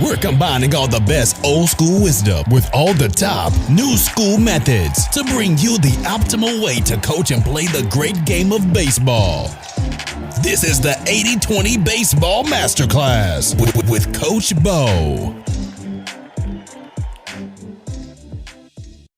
We're combining all the best old school wisdom with all the top new school methods to bring you the optimal way to coach and play the great game of baseball. This is the 80-20 Baseball Masterclass with Coach Bo.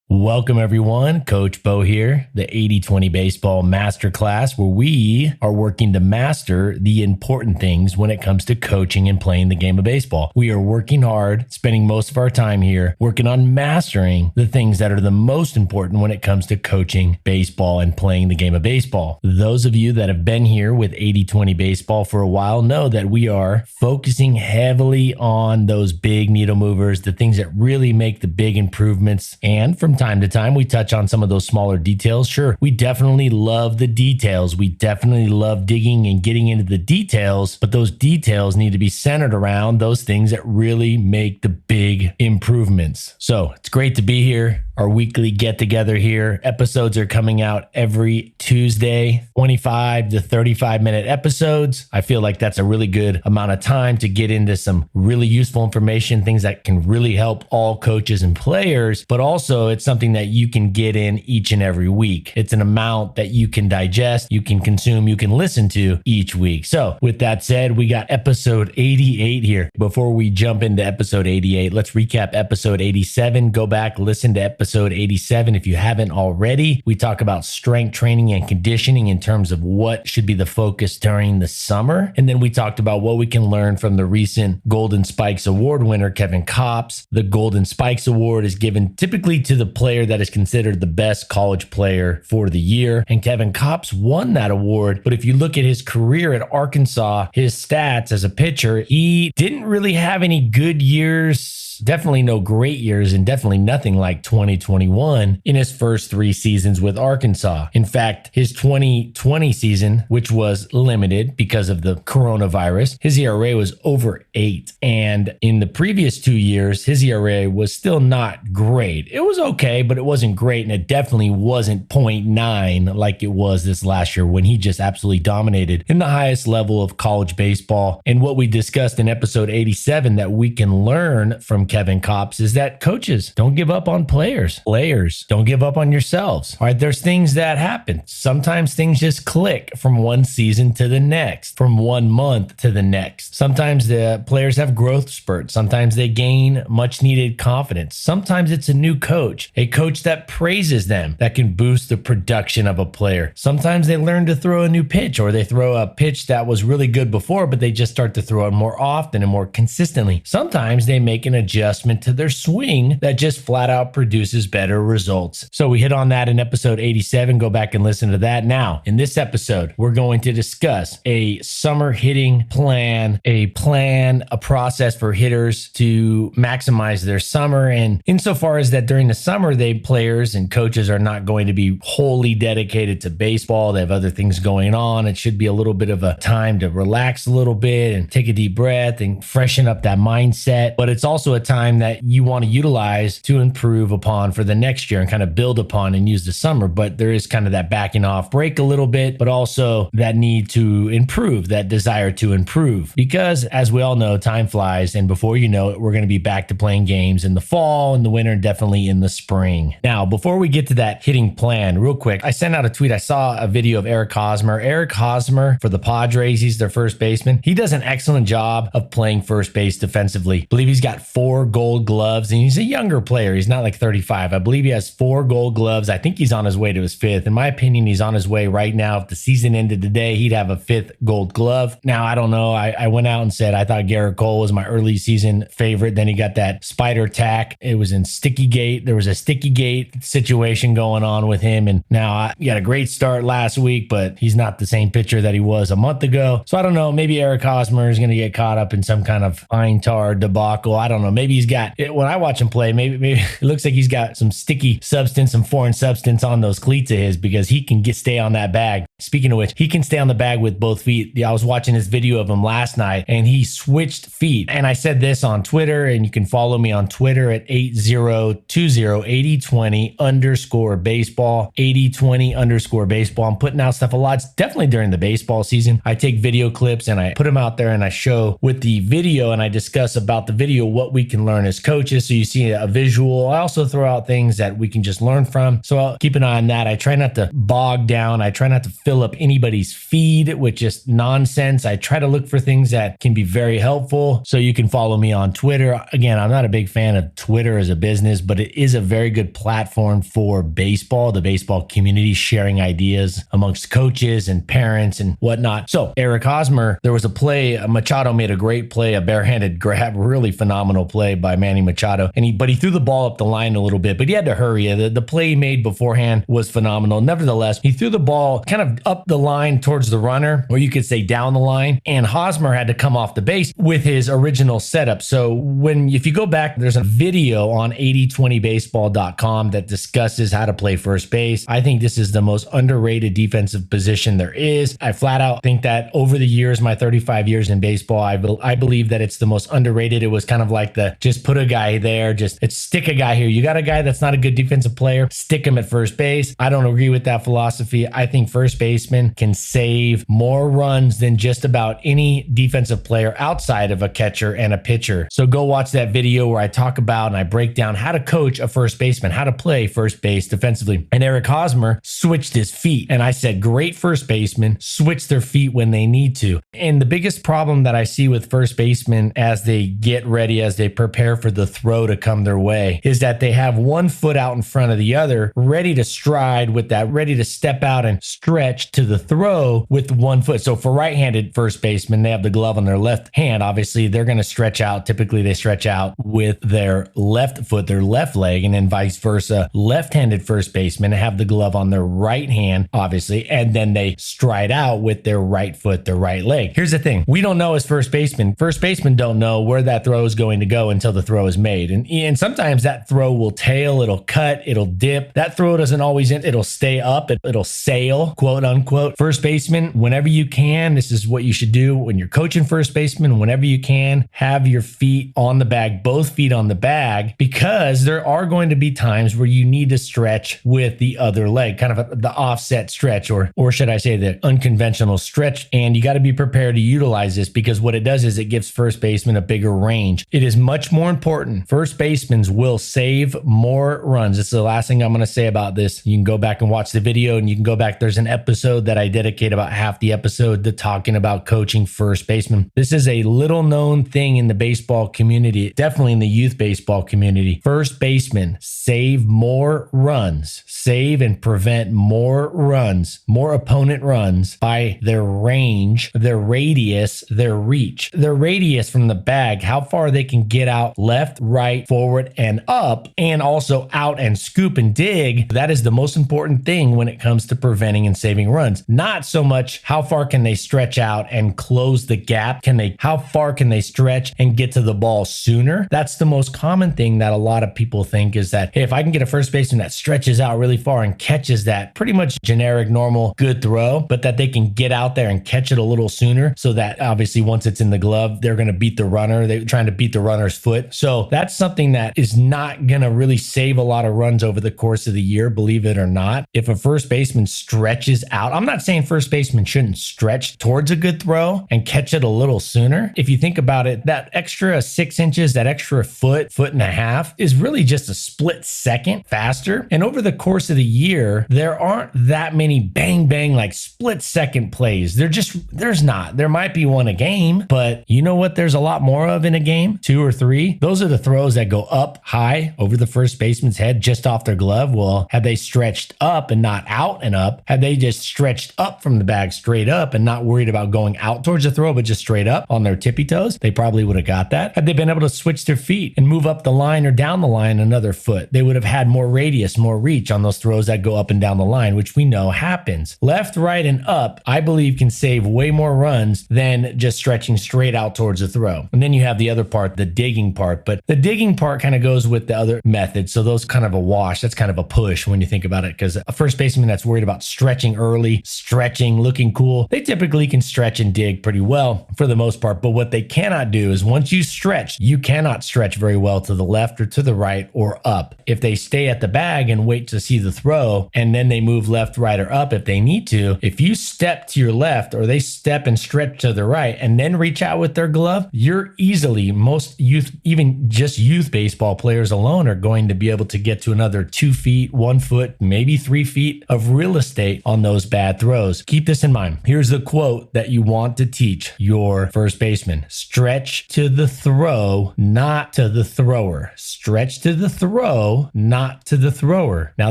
Welcome everyone, Coach Bo here, the 80-20 Baseball Masterclass, where we are working to master the important things when it comes to coaching and playing the game of baseball. We are working hard, spending most of our time here, working on mastering the things that are the most important when it comes to coaching baseball and playing the game of baseball. Those of you that have been here with 80-20 Baseball for a while know that we are focusing heavily on those big needle movers, the things that really make the big improvements, and from time to time, we touch on some of those smaller details. Sure, we definitely love the details. We definitely love digging and getting into the details, but those details need to be centered around those things that really make the big improvements. So it's great to be here. Our weekly get together here. Episodes are coming out every Tuesday, 25 to 35 minute episodes. I feel like that's a really good amount of time to get into some really useful information, things that can really help all coaches and players, but also it's something that you can get in each and every week. It's an amount that you can digest, you can consume, you can listen to each week. So with that said, we got episode 88 here. Before we jump into episode 88, let's recap episode 87. Go back, listen to episode 87 if you haven't already. We talk about strength training and conditioning in terms of what should be the focus during the summer. And then we talked about what we can learn from the recent Golden Spikes Award winner, Kevin Kopps. The Golden Spikes Award is given typically to the player that is considered the best college player for the year. And Kevin Kopps won that award. But if you look at his career at Arkansas, his stats as a pitcher, he didn't really have any good years. Definitely no great years and definitely nothing like 2021 in his first 3 seasons with Arkansas. In fact, his 2020 season, which was limited because of the coronavirus, his ERA was over 8. And in the previous 2 years, his ERA was still not great. It was okay, but it wasn't great. And it definitely wasn't 0.9 like it was this last year when he just absolutely dominated in the highest level of college baseball. And what we discussed in episode 87 that we can learn from Kevin Kopps is that coaches don't give up on players. Players don't give up on yourselves. All right, there's things that happen. Sometimes things just click from one season to the next, from 1 month to the next. Sometimes the players have growth spurts. Sometimes they gain much needed confidence. Sometimes it's a new coach, a coach that praises them, that can boost the production of a player. Sometimes they learn to throw a new pitch, or they throw a pitch that was really good before, but they just start to throw it more often and more consistently. Sometimes they make an adjustment to their swing that just flat out produces better results. So we hit on that in episode 87. Go back and listen to that. Now, in this episode, we're going to discuss a summer hitting plan, a process for hitters to maximize their summer. And insofar as that during the summer, players and coaches are not going to be wholly dedicated to baseball. They have other things going on. It should be a little bit of a time to relax a little bit and take a deep breath and freshen up that mindset. But it's also a time that you want to utilize to improve upon for the next year and kind of build upon and use the summer. But there is kind of that backing off break a little bit, but also that need to improve, that desire to improve. Because as we all know, time flies. And before you know it, we're going to be back to playing games in the fall, in the winter, and definitely in the spring. Now, before we get to that hitting plan, real quick, I sent out a tweet. I saw a video of Eric Hosmer. Eric Hosmer for the Padres, he's their first baseman. He does an excellent job of playing first base defensively. I believe he's got 4 gold gloves, and he's a younger player. He's not like 35. I believe he has 4 gold gloves. I think he's on his way to his 5th. In my opinion, he's on his way right now. If the season ended today, he'd have a 5th gold glove. Now, I don't know. I went out and said I thought Garrett Cole was my early season favorite. Then he got that spider tack. It was in Sticky Gate. There was a Sticky Gate situation going on with him. And now he had a great start last week, but he's not the same pitcher that he was a month ago. So I don't know. Maybe Eric Hosmer is going to get caught up in some kind of pine tar debacle. I don't know. Maybe he's got, when I watch him play, maybe it looks like he's got some sticky substance, some foreign substance on those cleats of his, because he can stay on that bag. Speaking of which, he can stay on the bag with both feet. I was watching this video of him last night and he switched feet. And I said this on Twitter, and you can follow me on Twitter at 802080 8020 underscore baseball, 8020 underscore baseball. I'm putting out stuff a lot. It's definitely during the baseball season. I take video clips and I put them out there and I show with the video and I discuss about the video what we can learn as coaches. So you see a visual. I also throw out things that we can just learn from. So I'll keep an eye on that. I try not to bog down. I try not to fill up anybody's feed with just nonsense. I try to look for things that can be very helpful. So you can follow me on Twitter. Again, I'm not a big fan of Twitter as a business, but it is a very good platform for baseball, the baseball community, sharing ideas amongst coaches and parents and whatnot. So Eric Hosmer, there was a play, Machado made a great play, a barehanded grab, really phenomenal play by Manny Machado. But he threw the ball up the line a little bit, but he had to hurry. The play he made beforehand was phenomenal. Nevertheless, he threw the ball kind of up the line towards the runner, or you could say down the line, and Hosmer had to come off the base with his original setup. So if you go back, there's a video on 8020baseball.com that discusses how to play first base. I think this is the most underrated defensive position there is. I flat out think that over the years, my 35 years in baseball, I believe that it's the most underrated. It was kind of like just put a guy there, it's stick a guy here. You got a guy that's not a good defensive player, stick him at first base. I don't agree with that philosophy. I think first baseman can save more runs than just about any defensive player outside of a catcher and a pitcher. So go watch that video where I talk about and I break down how to coach a first baseman, how to play first base defensively. And Eric Hosmer switched his feet. And I said, great first basemen switch their feet when they need to. And the biggest problem that I see with first basemen as they get ready, as they prepare for the throw to come their way, is that they have one foot out in front of the other, ready to stride with that, ready to step out and stretch to the throw with one foot. So for right-handed first basemen, they have the glove on their left hand. Obviously, they're going to stretch out. Typically, they stretch out with their left foot, their left leg, and then vice versa. Left-handed first basemen have the glove on their right hand, obviously, and then they stride out with their right foot, their right leg. Here's the thing. We don't know as first basemen. First basemen don't know where that throw is going to go until the throw is made. And sometimes that throw will tail, it'll cut, it'll dip. That throw doesn't always end. It'll stay up, it'll sail, quote unquote. First baseman, whenever you can, this is what you should do when you're coaching first baseman. Whenever you can, have your feet on the bag, both feet on the bag, because there are going to be times where you need to stretch with the other leg, kind of the offset stretch, or should I say the unconventional stretch. And you got to be prepared to utilize this, because what it does is it gives first baseman a bigger range. It is much more important. First basemen will save more runs. It's the last thing I'm going to say about this. You can go back and watch the video, and you can go back. There's an episode that I dedicate about half the episode to talking about coaching first baseman. This is a little known thing in the baseball community, definitely in the youth baseball community. First basemen save more runs, save and prevent more runs, more opponent runs by their range, their radius, their reach. Their radius from the bag, how far they can get out left, right, forward, and up, and also out and scoop and dig. That is the most important thing when it comes to preventing and saving runs. Not so much how far can they stretch out and close the gap. How far can they stretch and get to the ball sooner? That's the most common thing that a lot of people think, is that, hey, if I can get a first baseman that stretches out really far and catches that pretty much generic, normal, good throw, but that they can get out there and catch it a little sooner, so that obviously once it's in the glove, they're going to beat the runner. They're trying to beat the runner's foot. So that's something that is not going to really save a lot of runs over the course of the year, believe it or not. If a first baseman stretches out, I'm not saying first baseman shouldn't stretch towards a good throw and catch it a little sooner. If you think about it, that extra 6 inches, that extra foot and a half is really just a split second faster. And over the course of the year, there aren't that many bang, bang, like split second plays. There's not. There might be one a game, but you know what there's a lot more of in a game? 2 or 3. Those are the throws that go up high over the first baseman's head, just off their glove. Well, had they stretched up and not out and up, had they just stretched up from the bag straight up and not worried about going out towards the throw, but just straight up on their tippy toes, they probably would have got that. Had they been able to switch their feet and move up the line or down the line another foot, they would have had more radius, more reach on those throws that go up and down the line, which we know happens. Left, right, and up, I believe, can save way more runs than just stretching straight out towards the throw. And then you have the other part, the digging part. But the digging part kind of goes with the other method. So those kind of a wash. That's kind of a push when you think about it, because a first baseman that's worried about stretching early, stretching, looking cool, they typically can stretch and dig pretty well for the most part. But what they cannot do is, once you stretch, you cannot stretch very well to the left or to the right or up. If they stay at the bag and wait to see the throw, and then they move left, right, or up if they need to, if you step to your left or they step and stretch to the right and then reach out with their glove, you're easily, most youth, even just youth baseball players alone, are going to be able to get to another 2 feet, 1 foot, maybe 3 feet of real estate on those bad throws. Keep this in mind. Here's the quote that you want to teach your first baseman: stretch to the throw, not to the thrower. Stretch to the throw, not to the thrower. Now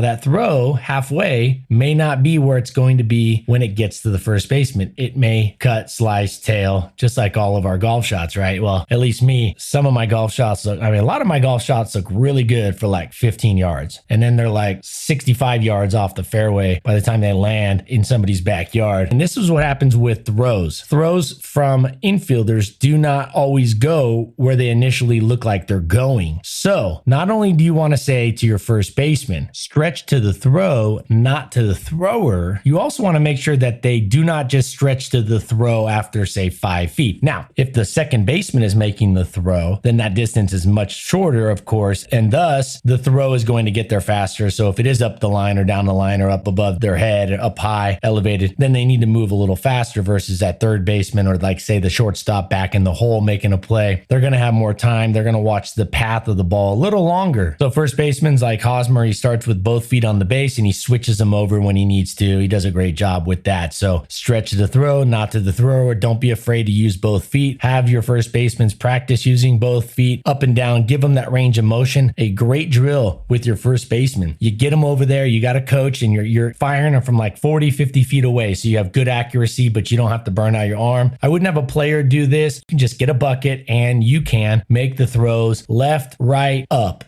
that throw halfway may not be where it's going to be when it gets to the first baseman. It may cut, slice, tail, just like all of our golf shots, right? Well, at least me, some of my golf shots look, a lot of my golf shots look really good for like 15 yards. And then they're like 65 yards off the fairway by the time they land in somebody's backyard. And this is what happens with throws. Throws from infielders do not always go where they initially look like they're going. So not only do you want to say to your first baseman, stretch to the throw, not to the thrower, you also want to make sure that they do not just stretch to the throw after, say, 5 feet. Now, if the second baseman is making the throw, then that distance is much shorter, of course, and thus the throw is going to get there faster. So if it is up the line or down the line or up above their head or up high, elevated, then they need to move a little faster versus that third baseman or, like, say, the shortstop back in the hole making a play. They're going to have more time. They're going to watch the path of the ball a little longer. So first baseman's like Hosmer. He starts with both feet on the base and he switches them over when he needs to. He does a great job with that. So stretch to the throw, not to the thrower. Don't be afraid to use both feet. Have your first baseman's practice using both feet up and down. Give them that range of motion. A great drill with your first baseman. You get them over there. You got a coach and you're firing them from like 40, 50 feet away. So you have good accuracy, but you don't have to burn out your arm. I wouldn't have a player do this. You can just get a bucket and you can make the throws left, right, up,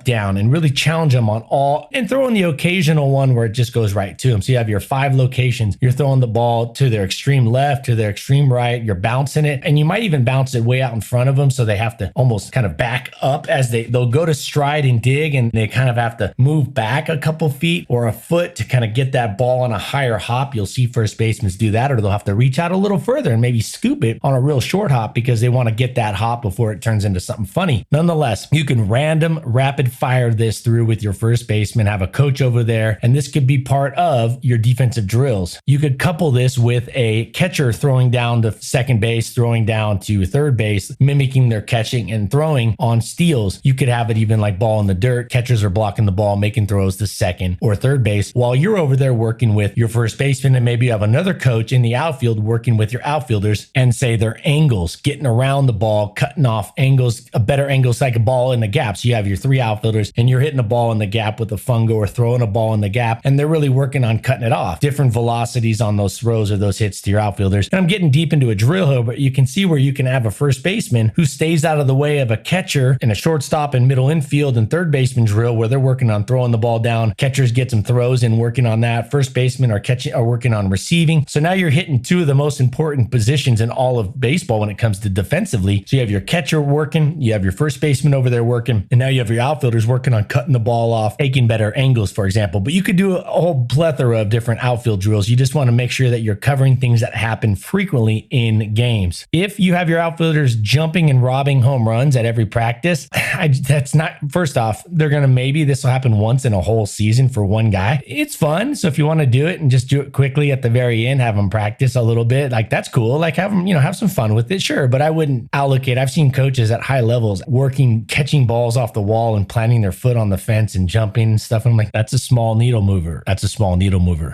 down, and really challenge them on all, and throw in the occasional one where it just goes right to them. So you have your 5 locations. You're throwing the ball to their extreme left, to their extreme right. You're bouncing it, and you might even bounce it way out in front of them. So they have to almost kind of back up as they'll go to stride and dig, and they kind of have to move back a couple feet or a foot to kind of get that ball on a higher hop. You'll see first basemen do that, or they'll have to reach out a little further and maybe scoop it on a real short hop because they want to get that hop before it turns into something funny. Nonetheless, you can random rapid fire this through with your first baseman, have a coach over there, and this could be part of your defensive drills. You could couple this with a catcher throwing down to second base, throwing down to third base, mimicking their catching and throwing on steals. You could have it even like ball in the dirt. Catchers are blocking the ball, making throws to second or third base while you're over there working with your first baseman, and maybe you have another coach in the outfield working with your outfielders and say their angles, getting around the ball, cutting off angles, a better angle, like a ball in the gap. So you have your 3 outfielders and you're hitting a ball in the gap with a fungo or throwing a ball in the gap, and they're really working on cutting it off. Different velocities on those throws or those hits to your outfielders. And I'm getting deep into a drill here, but you can see where you can have a first baseman who stays out of the way of a catcher and a shortstop and middle infield and third baseman drill where they're working on throwing the ball down. Catchers get some throws and working on that. First basemen are working on receiving. So now you're hitting 2 of the most important positions in all of baseball when it comes to defensively. So you have your catcher working, you have your first baseman over there working, and now you have your outfielders working on cutting the ball off, taking better angles, for example. But you could do a whole plethora of different outfield drills. You just want to make sure that you're covering things that happen frequently in games. If you have your outfielders jumping and robbing home runs at every practice, that's not, first off, this will happen once in a whole season for one guy. It's fun. So if you want to do it and just do it quickly at the very end, have them practice a little bit, like that's cool. Like have them, have some fun with it. Sure. But I wouldn't allocate. I've seen coaches at high levels working, catching balls off the wall and planting their foot on the fence and jumping and stuff. And I'm like, that's a small needle mover.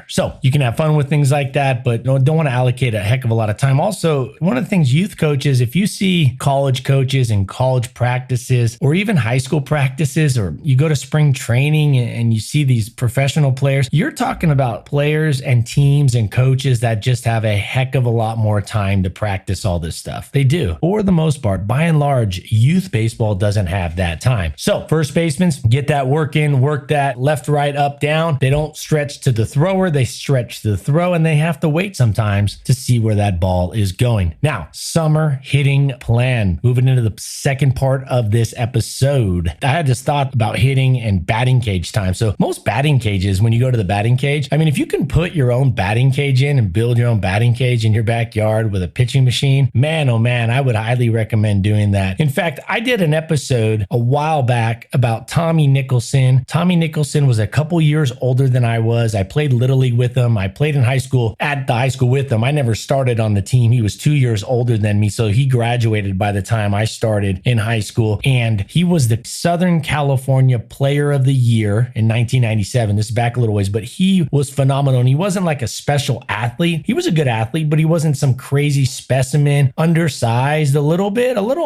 So you can have fun with things like that, but don't want to allocate a heck of a lot of time. Also, one of the things youth coaches, if you see college coaches and college practices or even high school practices, or you go to spring training and you see these professional players, you're talking about players and teams and coaches that just have a heck of a lot more time to practice all this stuff. They do. For the most part, by and large, youth baseball doesn't have that time. So first basemen, get that work in, work that left, right, up, down. They don't stretch to the thrower, they stretch to the throw, and they have to wait sometimes to see where that ball is going. Now, summer hitting plan. Moving into the second part of this episode. I had this thought about hitting and batting cage time. So most batting cages, when you go to the batting cage, if you can put your own batting cage in and build your own batting cage in your backyard with a pitching machine, man, oh man, I would highly recommend doing that. In fact, I did an episode a while back back about Tommy Nicholson. Tommy Nicholson was a couple years older than I was. I played Little League with him. I played in high school, at the high school with him. I never started on the team. He was 2 years older than me, so he graduated by the time I started in high school. And he was the Southern California Player of the Year in 1997. This is back a little ways, but he was phenomenal. And he wasn't like a special athlete. He was a good athlete, but he wasn't some crazy specimen, undersized a little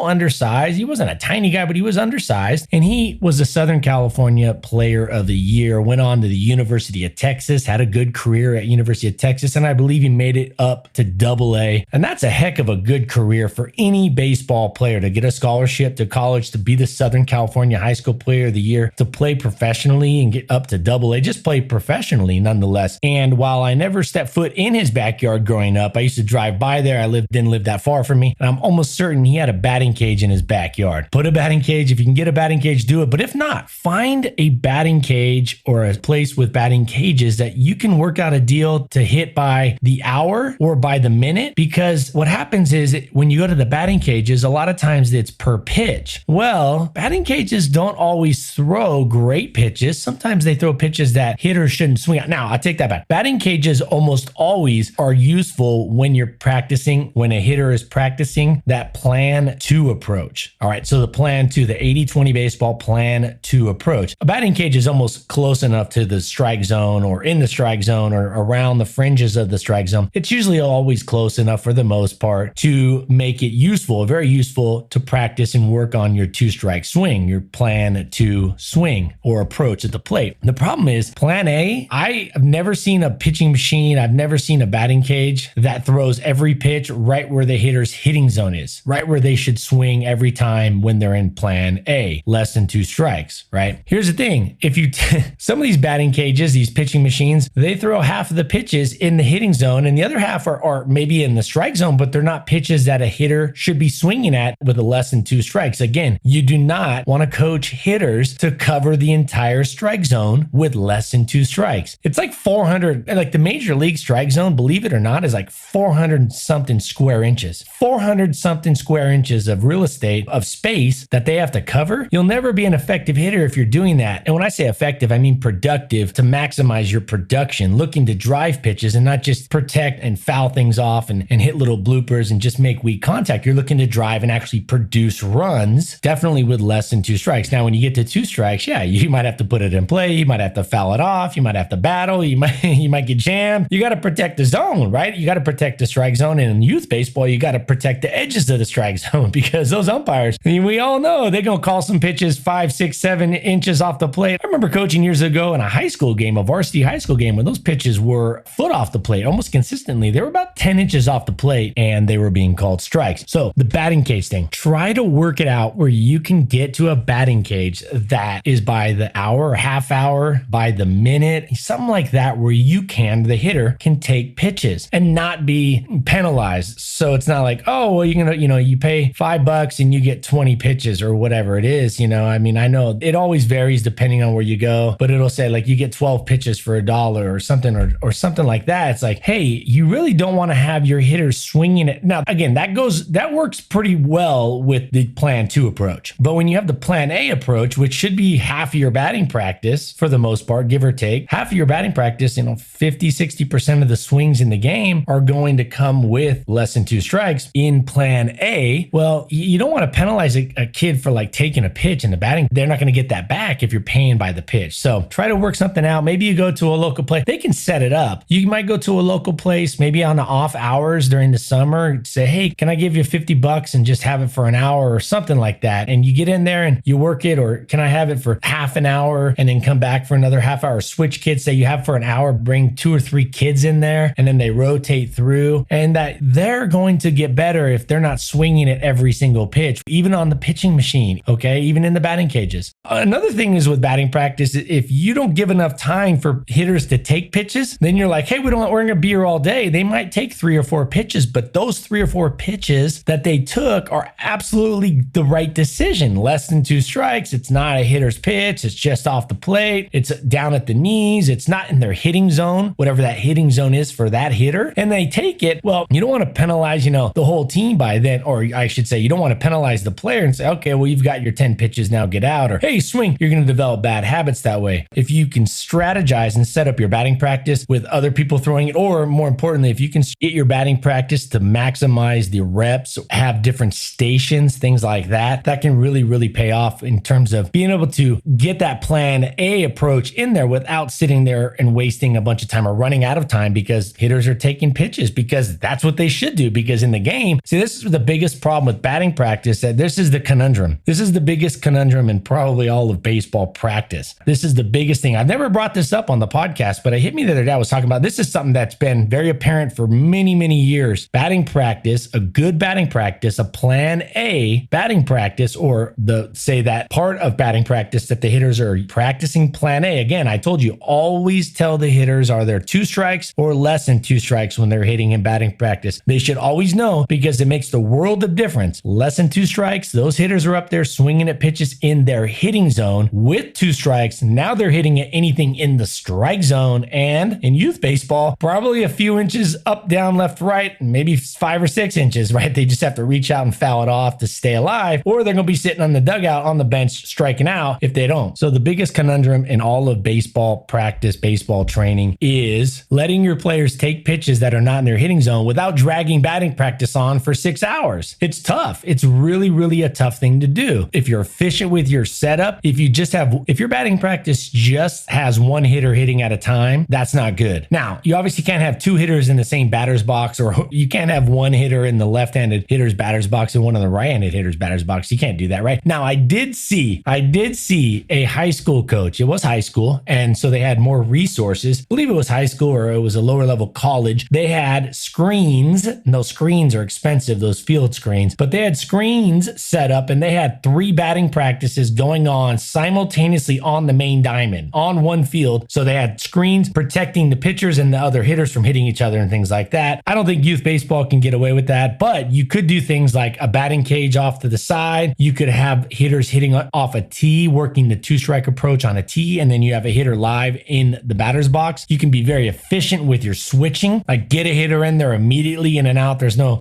undersized. He wasn't a tiny guy, but he was undersized. And he was the Southern California Player of the Year, went on to the University of Texas, had a good career at University of Texas, and I believe he made it up to AA. And that's a heck of a good career for any baseball player to get a scholarship to college, to be the Southern California High School Player of the Year, to play professionally and get up to AA, just play professionally nonetheless. And while I never stepped foot in his backyard growing up, I used to drive by there. Didn't live that far from me. And I'm almost certain he had a batting cage in his backyard. Put a batting cage. If you can get a batting cage, do it. But if not, find a batting cage or a place with batting cages that you can work out a deal to hit by the hour or by the minute. Because what happens is when you go to the batting cages, a lot of times it's per pitch. Well, batting cages don't always throw great pitches. Sometimes they throw pitches that hitters shouldn't swing at. Now, I take that back. Batting cages almost always are useful when you're practicing, when a hitter is practicing that plan to approach. All right, so the plan to the 80-20 baseball plan to approach. A batting cage is almost close enough to the strike zone or in the strike zone or around the fringes of the strike zone. It's usually always close enough for the most part to make it useful, very useful to practice and work on your two-strike swing, your plan to swing or approach at the plate. The problem is plan A, I have never seen a pitching machine, I've never seen a batting cage that throws every pitch right where the hitter's hitting zone is, right where they should swing every time when they're in plan A, less than two strikes, right? Here's the thing. If you, some of these batting cages, these pitching machines, they throw half of the pitches in the hitting zone and the other half are maybe in the strike zone, but they're not pitches that a hitter should be swinging at with a less than two strikes. Again, you do not want to coach hitters to cover the entire strike zone with less than two strikes. It's like 400, like the major league strike zone, believe it or not, is like 400 something square inches. 400 something square inches of real estate, of space that they have to cover. You'll never be an effective hitter if you're doing that. And when I say effective, I mean productive, to maximize your production, looking to drive pitches and not just protect and foul things off and hit little bloopers and just make weak contact. You're looking to drive and actually produce runs, definitely with less than two strikes. Now, when you get to two strikes, yeah, you might have to put it in play. You might have to foul it off. You might have to battle. You might get jammed. You got to protect the zone, right? You got to protect the strike zone. And in youth baseball, you got to protect the edges of the strike zone because those umpires, I mean, we all know they're going to call some pitches 5, 6, 7 inches off the plate. I remember coaching years ago in a high school game, a varsity high school game, when those pitches were a foot off the plate, almost consistently. They were about 10 inches off the plate and they were being called strikes. So the batting cage thing, try to work it out where you can get to a batting cage that is by the hour or half hour, by the minute, something like that, where the hitter can take pitches and not be penalized. So it's not like, oh, well, you pay $5 and you get 20 pitches or whatever it is. I mean, I know it always varies depending on where you go, but it'll say like you get 12 pitches for $1 or something, or something like that. It's like, hey, you really don't want to have your hitters swinging it. Now, again, that works pretty well with the plan 2 approach. But when you have the plan A approach, which should be half of your batting practice for the most part, give or take, half of your batting practice, 50, 60% of the swings in the game are going to come with less than two strikes in plan A. Well, you don't want to penalize a kid for like taking a pitch in the batting. They're not going to get that back if you're paying by the pitch. So try to work something out. Maybe you go to a local place. They can set it up. You might go to a local place, maybe on the off hours during the summer, say, hey, can I give you $50 and just have it for an hour or something like that? And you get in there and you work it, or can I have it for half an hour and then come back for another half hour? Switch kids, say you have for an hour, bring 2 or 3 kids in there and then they rotate through, and that they're going to get better if they're not swinging it every single pitch, even on the pitching machine, okay? Even in the batting cages. Another thing is with batting practice, if you don't give enough time for hitters to take pitches, then you're like, hey, we're going to be here all day. They might take 3 or 4 pitches, but those 3 or 4 pitches that they took are absolutely the right decision. Less than 2 strikes. It's not a hitter's pitch. It's just off the plate. It's down at the knees. It's not in their hitting zone, whatever that hitting zone is for that hitter. And they take it. Well, you don't want to penalize, the whole team by then, or I should say, you don't want to penalize the player and say, okay, well, you've got your 10 pitches now. now get out, or hey, swing, you're going to develop bad habits that way. If you can strategize and set up your batting practice with other people throwing it, or more importantly, if you can get your batting practice to maximize the reps, have different stations, things like that, that can really, really pay off in terms of being able to get that plan A approach in there without sitting there and wasting a bunch of time or running out of time because hitters are taking pitches, because that's what they should do. Because in the game, see, this is the biggest problem with batting practice, that this is the conundrum. This is the biggest conundrum in probably all of baseball practice. This is the biggest thing. I've never brought this up on the podcast, but it hit me the other day. I was talking about this is something that's been very apparent for many, many years. Batting practice, a good batting practice, a plan A batting practice, or say that part of batting practice that the hitters are practicing plan A. Again, I told you, always tell the hitters, are there 2 strikes or less than 2 strikes when they're hitting in batting practice? They should always know, because it makes the world of difference. Less than 2 strikes, those hitters are up there swinging at pitches in their hitting zone. With 2 strikes, now they're hitting at anything in the strike zone. And in youth baseball, probably a few inches up, down, left, right, maybe 5 or 6 inches, right? They just have to reach out and foul it off to stay alive, or they're going to be sitting on the dugout on the bench striking out if they don't. So the biggest conundrum in all of baseball practice, baseball training, is letting your players take pitches that are not in their hitting zone without dragging batting practice on for 6 hours. It's tough. It's really, really a tough thing to do. If you're efficient with your setup, if your batting practice just has 1 hitter hitting at a time, that's not good. Now, you obviously can't have 2 hitters in the same batter's box, or you can't have 1 hitter in the left-handed hitter's batter's box and 1 in the right-handed hitter's batter's box. You can't do that, right? Now, I did see a high school coach. It was high school, and so they had more resources. I believe it was high school, or it was a lower level college. They had screens, and those screens are expensive, those field screens, but they had screens set up, and they had 3 batting practices going on simultaneously on the main diamond on one field. So they had screens protecting the pitchers and the other hitters from hitting each other and things like that. I don't think youth baseball can get away with that, but you could do things like a batting cage off to the side. You could have hitters hitting off a tee, working the 2-strike approach on a tee, and then you have a hitter live in the batter's box. You can be very efficient with your switching, like get a hitter in there immediately in and out.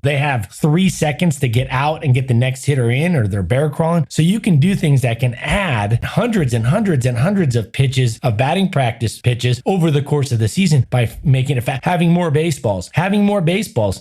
They have 3 seconds to get out and get the next hitter in, or they're bear crawling. So you can do things that can add hundreds and hundreds and hundreds of pitches, of batting practice pitches over the course of the season by making it having more baseballs,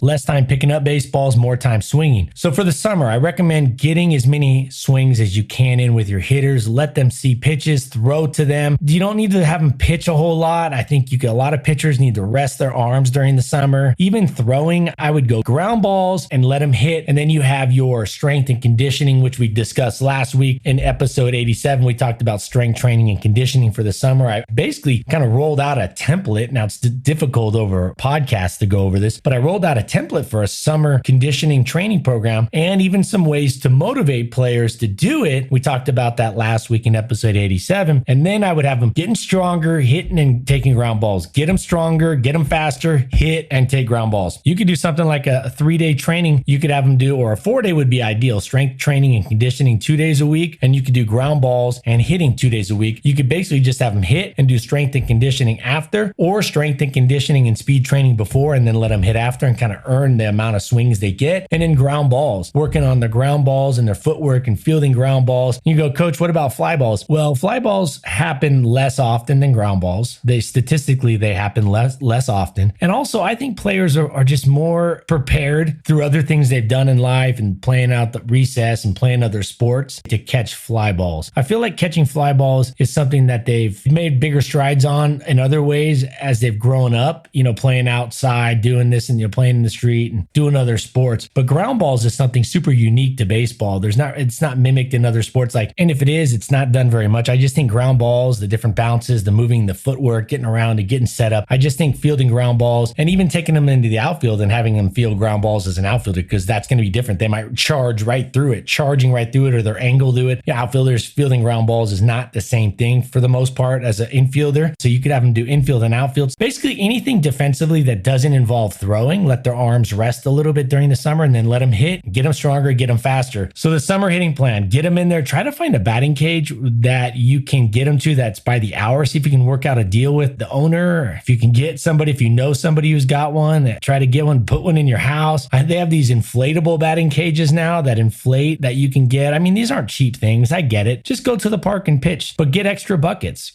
less time picking up baseballs, more time swinging. So for the summer, I recommend getting as many swings as you can in with your hitters. Let them see pitches, throw to them. You don't need to have them pitch a whole lot. I think a lot of pitchers need to rest their arms during the summer. Even throwing, I would go ground balls and let them hit. And then you have your strength and conditioning, which we discussed last week in episode 87. We talked about strength training and conditioning for the summer. I basically kind of rolled out a template. Now it's difficult over podcasts to go over this, but I rolled out a template for a summer conditioning training program, and even some ways to motivate players to do it. We talked about that last week in episode 87. And then I would have them getting stronger, hitting and taking ground balls. Get them stronger, get them faster, hit and take ground balls. You could do something like a 3-day training you could have them do, or a 4-day would be ideal. Strength training and conditioning 2 days a week, and you could do ground balls and hitting 2 days a week. You could basically just have them hit and do strength and conditioning after, or strength and conditioning and speed training before, and then let them hit after and kind of earn the amount of swings they get. And then ground balls, working on the ground balls and their footwork and fielding ground balls. You go, coach, what about fly balls? Well, fly balls happen less often than ground balls. Statistically happen less often. And also, I think players are just more prepared through other things they've done in life and playing out the recess and playing other sports to catch fly balls. I feel like catching fly balls is something that they've made bigger strides on in other ways as they've grown up, playing outside, doing this, and playing in the street and doing other sports. But ground balls is something super unique to baseball. It's not mimicked in other sports. And if it is, it's not done very much. I just think ground balls, the different bounces, the moving, the footwork, getting around and getting set up. I just think fielding ground balls and even taking them into the outfield and having them field ground balls as an outfielder, because that's going to be different. They might charging right through it, or their angle to it. Outfielders fielding ground balls is not the same thing for the most part as an infielder. So you could have them do infield and outfield. Basically anything defensively that doesn't involve throwing, let their arms rest a little bit during the summer and then let them hit, get them stronger, get them faster. So the summer hitting plan, get them in there, try to find a batting cage that you can get them to that's by the hour. See if you can work out a deal with the owner. If you can get somebody, if you know somebody who's got one, try to get one, put one in your house. They have these inflatable batting cages now that inflate that you can get. I mean, these aren't cheap things. things. I get it. Just go to the park and pitch, but get extra buckets,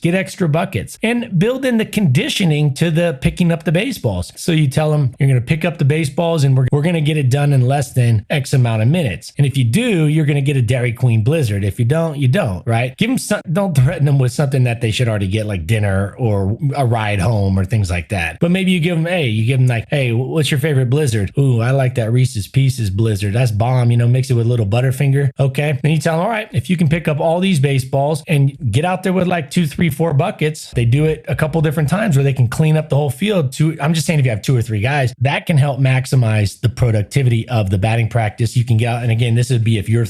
and build in the conditioning to the picking up the baseballs. So you tell them you're going to pick up the baseballs and we're going to get it done in less than X amount of minutes. And if you do, you're going to get a Dairy Queen Blizzard. If you don't, you don't, right? Give them don't threaten them with something that they should already get, like dinner or a ride home or things like that. But maybe you give them, hey, what's your favorite Blizzard? Ooh, I like that Reese's Pieces Blizzard. That's bomb. Mix it with little Butterfinger. Okay. Then you tell them, all right, if you can pick up all these baseballs and get out there with like 2, 3, 4 buckets, they do it a couple different times where they can clean up the whole field. I'm just saying, if you have 2 or 3 guys, that can help maximize the productivity of the batting practice. You can get out, and again, this would be if you're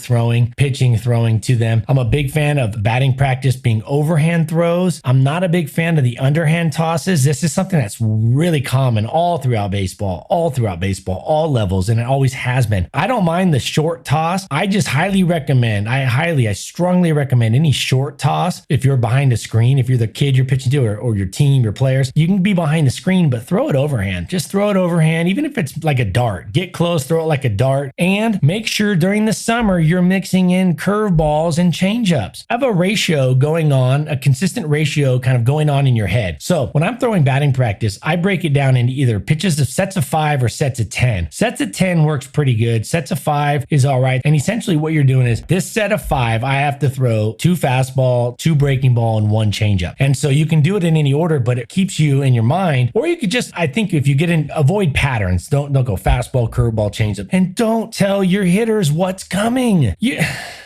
pitching, throwing to them. I'm a big fan of batting practice being overhand throws. I'm not a big fan of the underhand tosses. This is something that's really common all throughout baseball, all levels, and it always has been. I don't mind the short toss. I just I strongly recommend any short toss. If you're behind a screen, if you're the kid you're pitching to, or your team, your players, you can be behind the screen, but throw it overhand. Just throw it overhand, even if it's like a dart. Get close, throw it like a dart, and make sure during the summer you're mixing in curveballs and changeups. Have a ratio going on, a consistent ratio kind of going on in your head. So when I'm throwing batting practice, I break it down into either pitches of sets of 5 or sets of 10. Sets of 10 works pretty good. Sets of 5 is all right. And essentially what you're doing is this set of 5, I have to throw 2 fastball, 2 breaking ball, and 1 changeup. And so you can do it in any order, but it keeps you in your mind. Or you could just, I think if you get in, avoid patterns. Don't go fastball, curveball, changeup. And don't tell your hitters what's coming.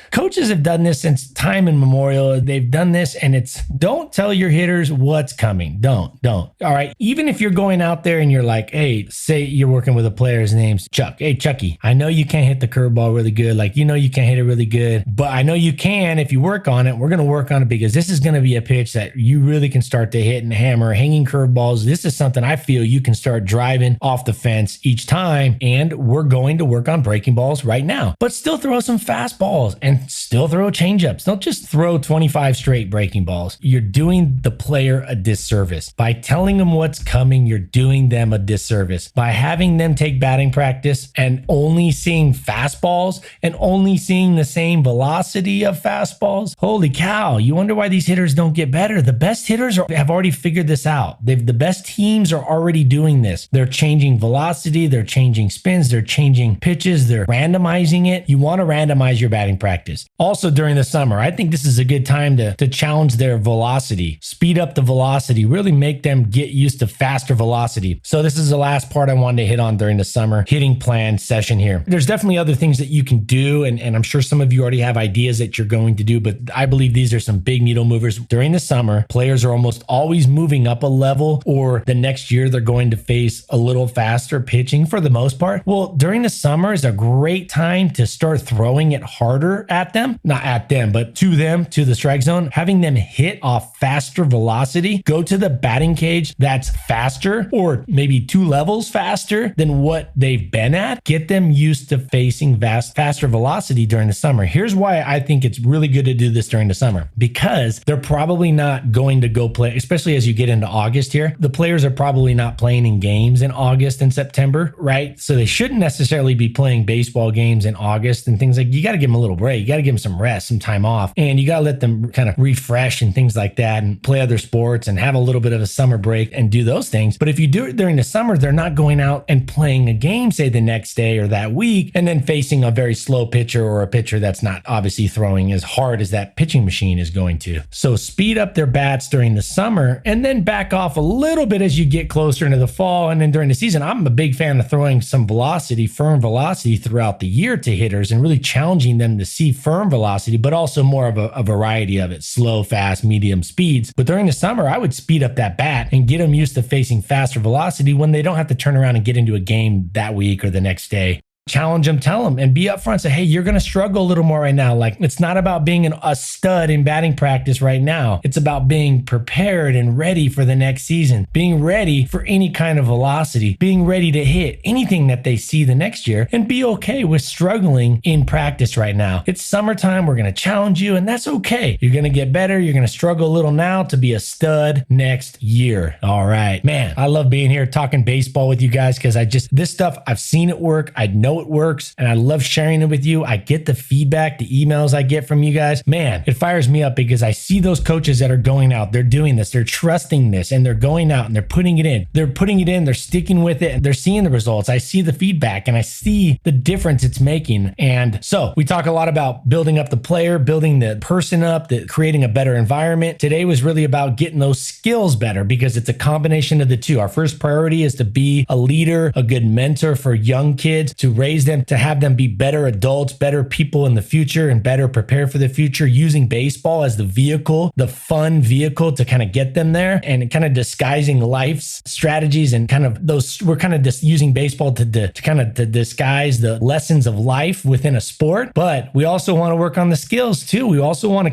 Coaches have done this since time immemorial. They've done this, and it's don't tell your hitters what's coming. Don't. All right. Even if you're going out there and you're like, hey, say you're working with a player's name's Chuck. Hey, Chucky, I know you can't hit the curveball really good. Like, you can't hit it really good, but I know you can if you work on it. We're going to work on it because this is going to be a pitch that you really can start to hit and hammer, hanging curveballs. This is something I feel you can start driving off the fence each time. And we're going to work on breaking balls right now, but still throw some fastballs and still throw changeups. Don't just throw 25 straight breaking balls. You're doing the player a disservice. By telling them what's coming, you're doing them a disservice. By having them take batting practice and only seeing fastballs and only seeing the same velocity of fastballs, holy cow, you wonder why these hitters don't get better. The best hitters have already figured this out. The best teams are already doing this. They're changing velocity, they're changing spins, they're changing pitches, they're randomizing it. You want to randomize your batting practice. Also during the summer, I think this is a good time to challenge their velocity, speed up the velocity, really make them get used to faster velocity. So this is the last part I wanted to hit on during the summer hitting plan session here. There's definitely other things that you can do, and I'm sure some of you already have ideas that you're going to do, but I believe these are some big needle movers. During the summer, players are almost always moving up a level, or the next year they're going to face a little faster pitching for the most part. Well, during the summer is a great time to start throwing it harder at them, not at them, but to them, to the strike zone, having them hit off faster velocity, go to the batting cage that's faster or maybe 2 levels faster than what they've been at. Get them used to facing faster velocity during the summer. Here's why I think it's really good to do this during the summer, because they're probably not going to go play, especially as you get into August here. The players are probably not playing in games in August and September, right? So they shouldn't necessarily be playing baseball games in August and things like, you got to give them a little break. You got to give them some rest, some time off, and you got to let them kind of refresh and things like that and play other sports and have a little bit of a summer break and do those things. But if you do it during the summer, they're not going out and playing a game, say the next day or that week, and then facing a very slow pitcher or a pitcher that's not obviously throwing as hard as that pitching machine is going to. So speed up their bats during the summer and then back off a little bit as you get closer into the fall. And then during the season, I'm a big fan of throwing some velocity, firm velocity throughout the year to hitters and really challenging them to see firm velocity, but also more of a variety of it, slow, fast, medium speeds. But during the summer, I would speed up that bat and get them used to facing faster velocity when they don't have to turn around and get into a game that week or the next day. Challenge them, tell them, and be upfront. Say, hey, you're going to struggle a little more right now. Like, it's not about being a stud in batting practice right now. It's about being prepared and ready for the next season, being ready for any kind of velocity, being ready to hit anything that they see the next year, and be okay with struggling in practice right now. It's summertime. We're going to challenge you, and that's okay. You're going to get better. You're going to struggle a little now to be a stud next year. All right, man, I love being here talking baseball with you guys because this stuff, I've seen it work. I know know it works, and I love sharing it with you. I get the feedback, the emails I get from you guys. Man, it fires me up because I see those coaches that are going out, they're doing this, they're trusting this, and they're going out and they're putting it in. They're sticking with it, and they're seeing the results. I see the feedback and I see the difference it's making. And so we talk a lot about building up the player, building the person up, creating a better environment. Today was really about getting those skills better because it's a combination of the two. Our first priority is to be a leader, a good mentor for young kids, to raise them, to have them be better adults, better people in the future, and better prepared for the future, using baseball as the vehicle, the fun vehicle to kind of get them there, and kind of disguising life's strategies and kind of those, we're kind of just using baseball to disguise the lessons of life within a sport. But we also want to work on the skills too. We also want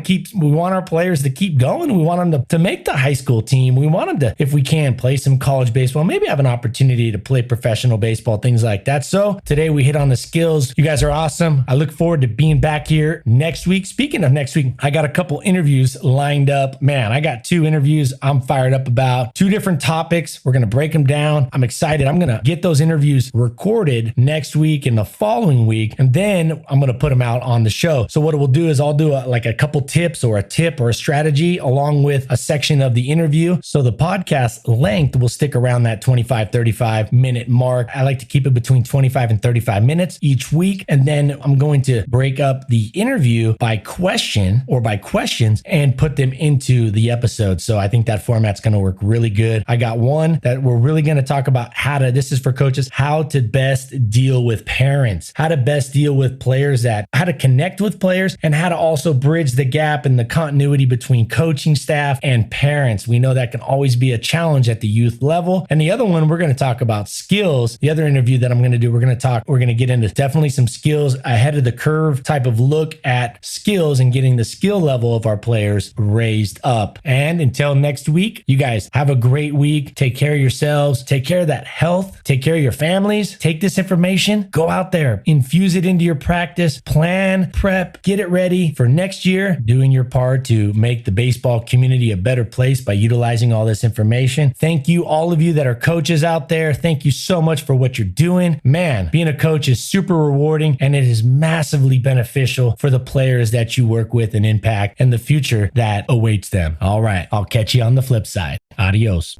our players to keep going. We want them to make the high school team. We want them to, if we can, play some college baseball, maybe have an opportunity to play professional baseball, things like that. So today we hit on the skills. You guys are awesome. I look forward to being back here next week. Speaking of next week, I got a couple interviews lined up. Man, I got 2 interviews I'm fired up about. 2 different topics. We're going to break them down. I'm excited. I'm going to get those interviews recorded next week and the following week, and then I'm going to put them out on the show. So what we'll do is I'll do a couple tips or a tip or a strategy along with a section of the interview. So the podcast length will stick around that 25, 35 minute mark. I like to keep it between 25 and 35 minutes each week. And then I'm going to break up the interview by question or by questions and put them into the episode. So I think that format's going to work really good. I got one that we're really going to talk about this is for coaches, how to best deal with parents, how to best deal with players, how to connect with players, and how to also bridge the gap and the continuity between coaching staff and parents. We know that can always be a challenge at the youth level. And the other one, we're going to talk about skills. The other interview that I'm going to do, we're going to get into definitely some skills, ahead of the curve type of look at skills and getting the skill level of our players raised up. And until next week, you guys have a great week. Take care of yourselves. Take care of that health. Take care of your families. Take this information, go out there, infuse it into your practice, plan, prep, get it ready for next year, doing your part to make the baseball community a better place by utilizing all this information. Thank you, all of you that are coaches out there. Thank you so much for what you're doing. Man, being a coach is super rewarding, and it is massively beneficial for the players that you work with and impact and the future that awaits them. All right, I'll catch you on the flip side. Adios.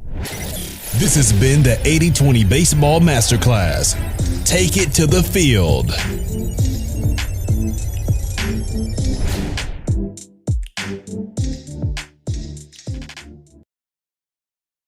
This has been the 80-20 Baseball Masterclass. Take it to the field.